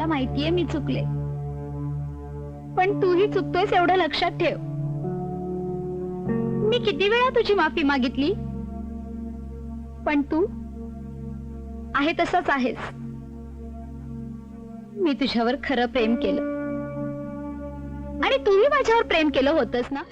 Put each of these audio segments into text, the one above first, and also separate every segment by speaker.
Speaker 1: मला माहितीये मी चुकले, पण तूही चुकतोयस एवढं लक्षात ठेव. मी किती वेळा तुझी माफी मागितली, पण तू आहे तसंच आहेस. मी तुझ्यावर खरं प्रेम केलं आणि तूही माझ्यावर प्रेम केलं होतंस ना.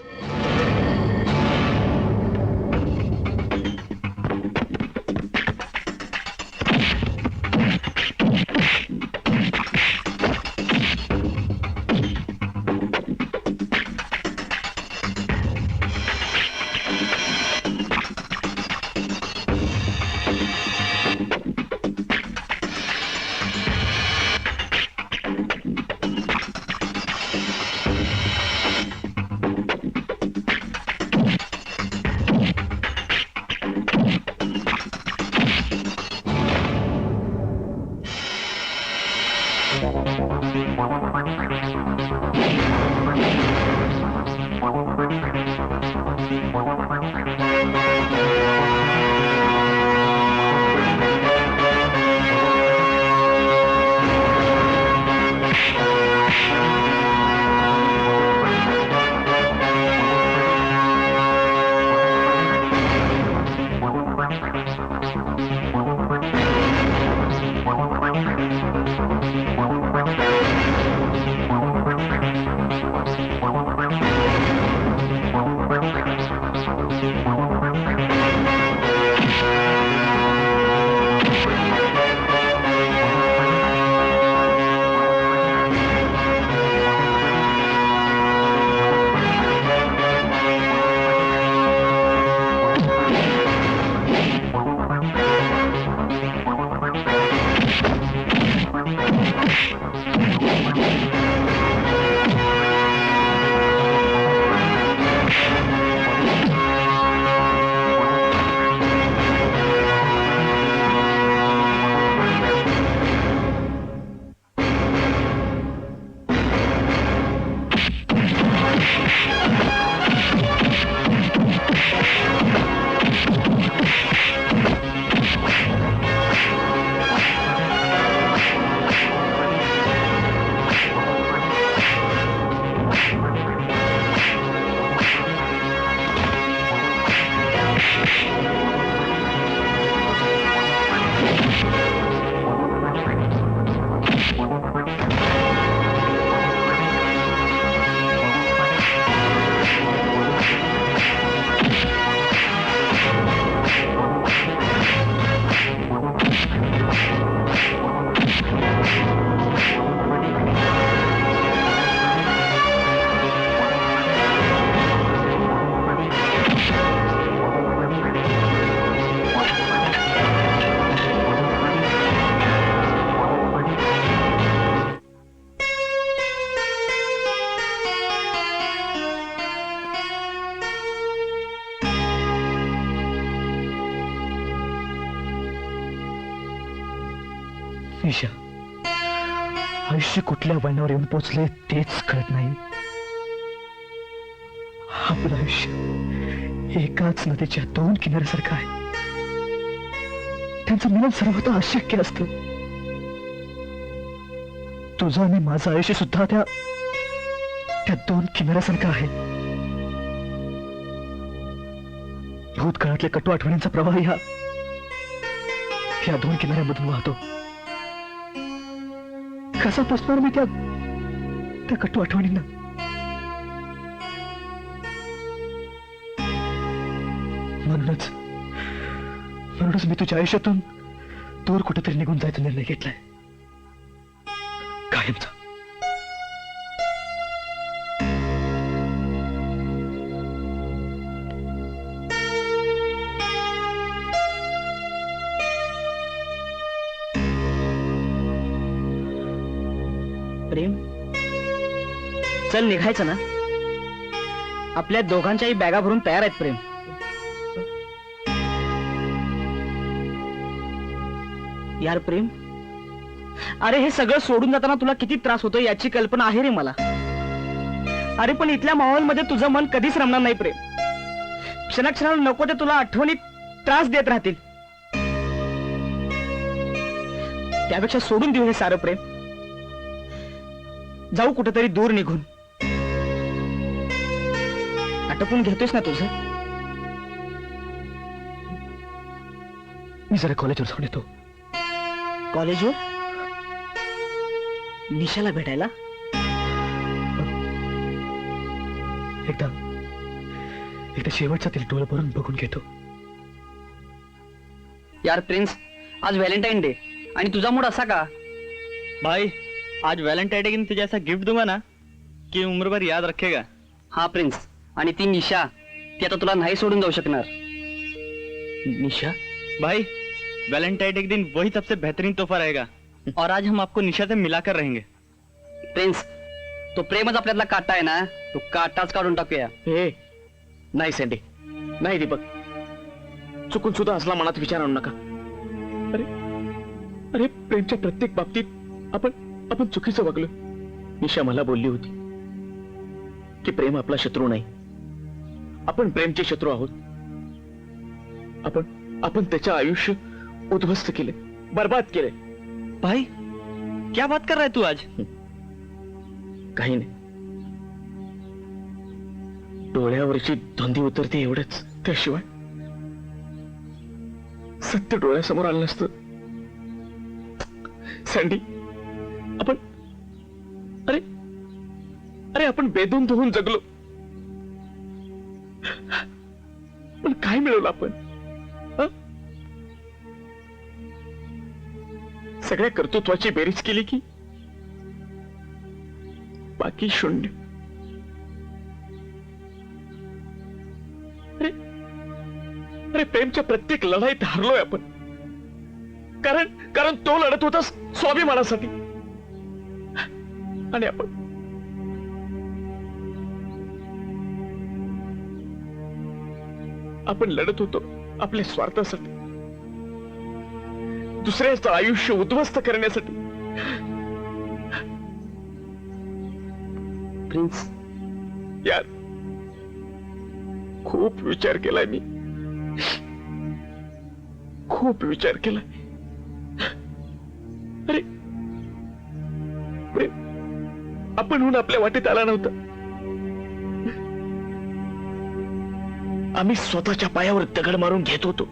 Speaker 2: ईशा, आयुष्य कुठल्या वळणावर येऊन पोचले तेच कळत नाही. आपलं आयुष्य एकाच नदीच्या दोन किनाऱ्यासारखं आहे. त्यांचं मिलन सर्वथा अशक्य असतं. तुझं आणि माझं आयुष्य सुद्धा त्या दोन किनाऱ्यासारखं आहे. भूतकाळातल्या कटू आठवणींचा प्रवाह या दोन किनाऱ्यामधून वाहतो. कसा पोचणार मी त्या कटू आठवणींना? म्हणूनच मी तुझ्या आयुष्यातून दूर कुठेतरी निघून जायचा निर्णय घेतलाय, कायमचा.
Speaker 3: प्रेम, चल निघायचं ना. आपल्या दोघांच्याही बॅगा भरून तयार आहेत प्रेम. यार प्रेम, अरे हे सगळं सोडून जाताना तुला किती त्रास होतो याची कल्पना आहे रे मला. अरे पण इथल्या माहोलमध्ये तुझं मन कधीच रमणार नाही प्रेम. क्षणाक्षणाला नको ते तुला आठवणीत त्रास देत राहतील. त्यापेक्षा सोडून देऊ हे सारं प्रेम. जाऊ कुठेतरी दूर निघून. आटपून घेतोयस ना तुझं?
Speaker 2: मी जरा कॉलेजवर जाऊन येतो.
Speaker 3: कॉलेजवर निशाला भेटायला?
Speaker 2: एकदा शेवटचा तिला डोळे भरून बघून घेतो.
Speaker 4: यार प्रिंस, आज व्हॅलेंटाइन डे आणि तुझा मूड असा का?
Speaker 5: भाई आज वैलेंटाइन डे के दिन तुझे ऐसा गिफ्ट दूंगा ना कि उम्र भर याद रखेगा.
Speaker 4: हा प्रिंस, आणि ती निशा, ती आता तुला नाही सोडून जाऊ शकणार.
Speaker 3: निशा?
Speaker 5: भाई वैलेंटाइन डे के दिन वही सबसे बेहतरीन तोहफा रहेगा और आज हम आपको निशा से मिलाकर रहेंगे.
Speaker 4: प्रिंस, तो प्रेमच आपल्यातला काटा आहे ना, तो काटाच काढून टाकूया.
Speaker 3: हे नाही सँडी, नाही दीपक, चुकून सुद्धा असला मनात विचार आणू नका. अरे प्रेमच्या प्रत्येक बाबतीत आपण चुकीचं वागलो. निशा मला बोलली होती की प्रेम आपला शत्रू नाही, आपण प्रेमचे शत्रू आहोत. आपण त्याचं आयुष्य उद्ध्वस्त केले, बर्बाद केले.
Speaker 5: भाई क्या बात कर रहा है तू आज?
Speaker 3: काही नाही, डोळ्यावरची धुंदी उतरते एवढंच. त्याशिवाय सत्य डोळ्यासमोर आलं नसतं. सँडी, अरे आपण बेधून धुवून जगलो, पण काय मिळवलं आपण? हं? सगळ्या कर्तृत्वाची बेरीज केली की बाकी शून्य. अरे प्रेमच्या प्रत्येक लढाईत हारलोय आपण, कारण तो लढत होता स्वाभिमानासाठी आणि आपण लढत होतो आपल्या स्वार्थासाठी, दुसऱ्याचं आयुष्य उद्ध्वस्त करण्यासाठी.
Speaker 4: प्रिन्स,
Speaker 3: यार खूप विचार केलाय मी, खूप विचार केलाय. अरे आपण होऊन आपल्या वाटेत आला नव्हता. आम्ही स्वतःच्या पायावर दगड मारून घेत होतो.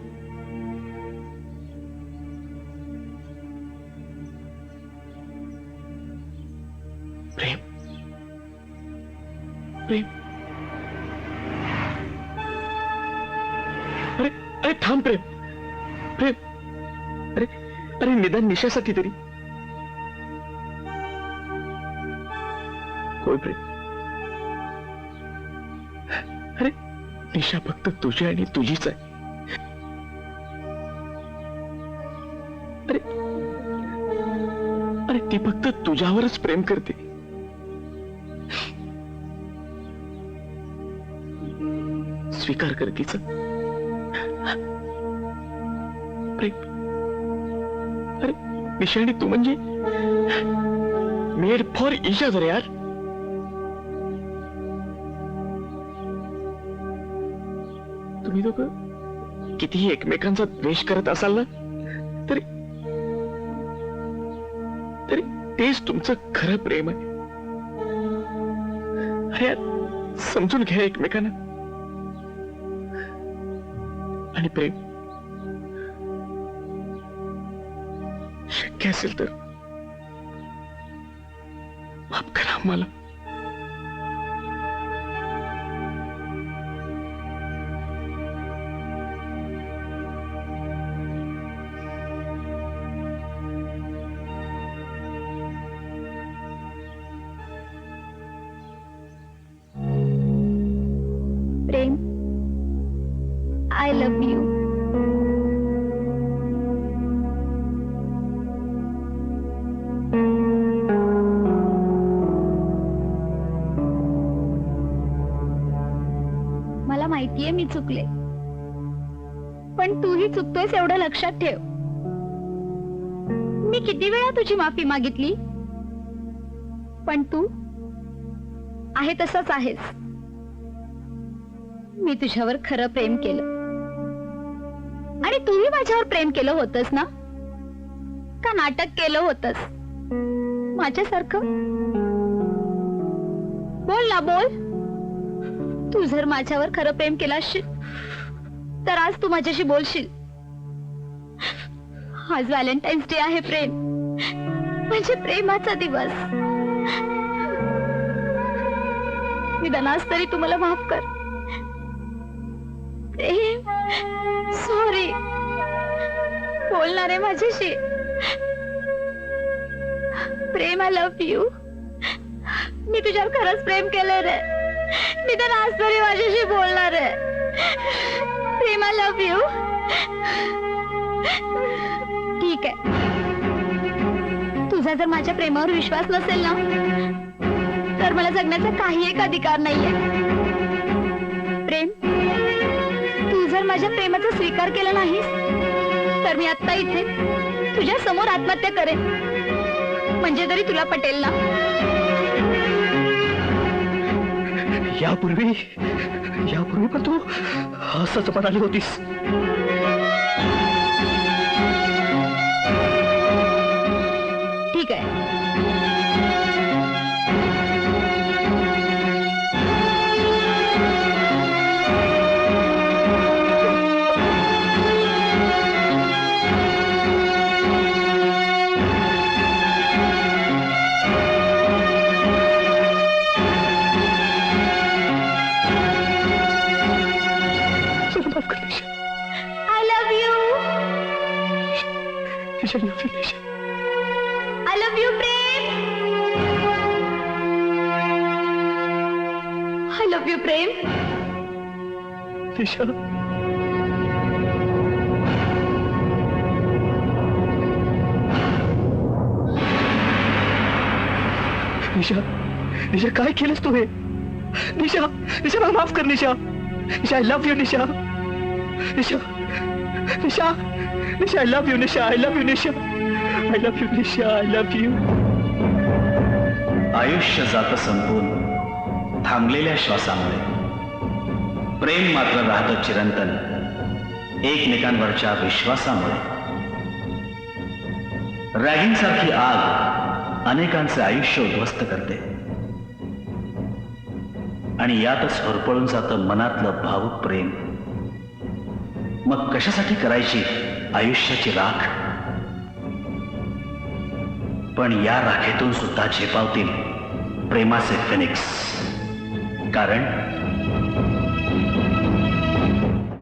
Speaker 3: प्रेम प्रेम अरे थांब प्रेम, अरे निदान निशासाठी तरी. होय प्रेम, अरे निशा फक्त तुझी आणि तुझीच आहे. अरे ती फक्त तुझ्यावरच प्रेम करते. स्वीकार कर तिचं प्रेम. अरे निशा आणि तू म्हणजे मेड फॉर इच अदर यार. तुम्ही दोघं कितीही एकमेकांचा द्वेष करत असाल ना, तरी तेच तुमचं खरं प्रेम आहे. अरे यार, समजून घ्या एकमेकांना. आणि प्रेम शक्य असेल तर माफ करा मला.
Speaker 1: प्रेम, आय लव्ह यू. मला माहितीये मी चुकले, पण तूही चुकतोयस एवढं लक्षात ठेव. मी किती वेळा तुझी माफी मागितली, पण तू आहे तसाच आहेस. मी तुझ्यावर खरं प्रेम केलं, आणि तूही माझ्यावर प्रेम केलं होतंस ना? का नाटक केलं होतंस माझ्यासारखं? बोल ना बोल. तू जर माझ्यावर खरं प्रेम केलं असशील तर आज तू माझ्याशी बोलशील. आज व्हॅलेंटाईन्स डे आहे प्रेम, म्हणजे प्रेमाचा दिवस. निदान आज तरी तू मला माफ कर. प्रेम सॉरी, बोलणार आहे माझ्याशी. प्रेम आय लव्ह यू. मी तुझ्यावर खरंच प्रेम केलंय रे. निदान आज तरी माझ्याशी बोलणार आहे. प्रेम आय लव्ह यू. ठीक आहे, तुझा जर माझ्या प्रेमावर विश्वास नसेल ना तर मला जगण्याचा काही एक अधिकार नाहीये. प्रेम, तू जर माझ्या प्रेमाचा स्वीकार केला नाहीस तर मी आता इथे तुझ्या समोर आत्महत्या करेन, म्हणजे तरी तुला पटेल ना.
Speaker 2: यापूर्वी पण तू असंच म्हणाली होतीस.
Speaker 1: ठीक आहे,
Speaker 2: माफ कर Nisha.
Speaker 1: I love you.
Speaker 2: Nisha, love you, Nisha.
Speaker 1: I love you Prem. I love you Prem.
Speaker 2: Nisha, Nisha, Nisha काय केलंस तू हे? निशा, निशा मला माफ कर Nisha. Nisha, I love you Nisha. Nisha, Nisha, Nisha, I love you Nisha. I love you Nisha. I love you Nisha. I love you.
Speaker 6: आयुष्य जातं संपून थांबलेल्या श्वासामुळे, प्रेम मात्र राहतं चिरंतन एकमेकांवरच्या विश्वासामुळे. रॅगिंग सारखी आग अनेकांचे आयुष्य उद्ध्वस्त करते आणि यातच होरपळून जातं मनातलं भावुक प्रेम. मग कशासाठी करायची आयुष्याची राख? पण या राखेतून सुद्धा झेपावतील प्रेमाचे फिनिक्स. कारण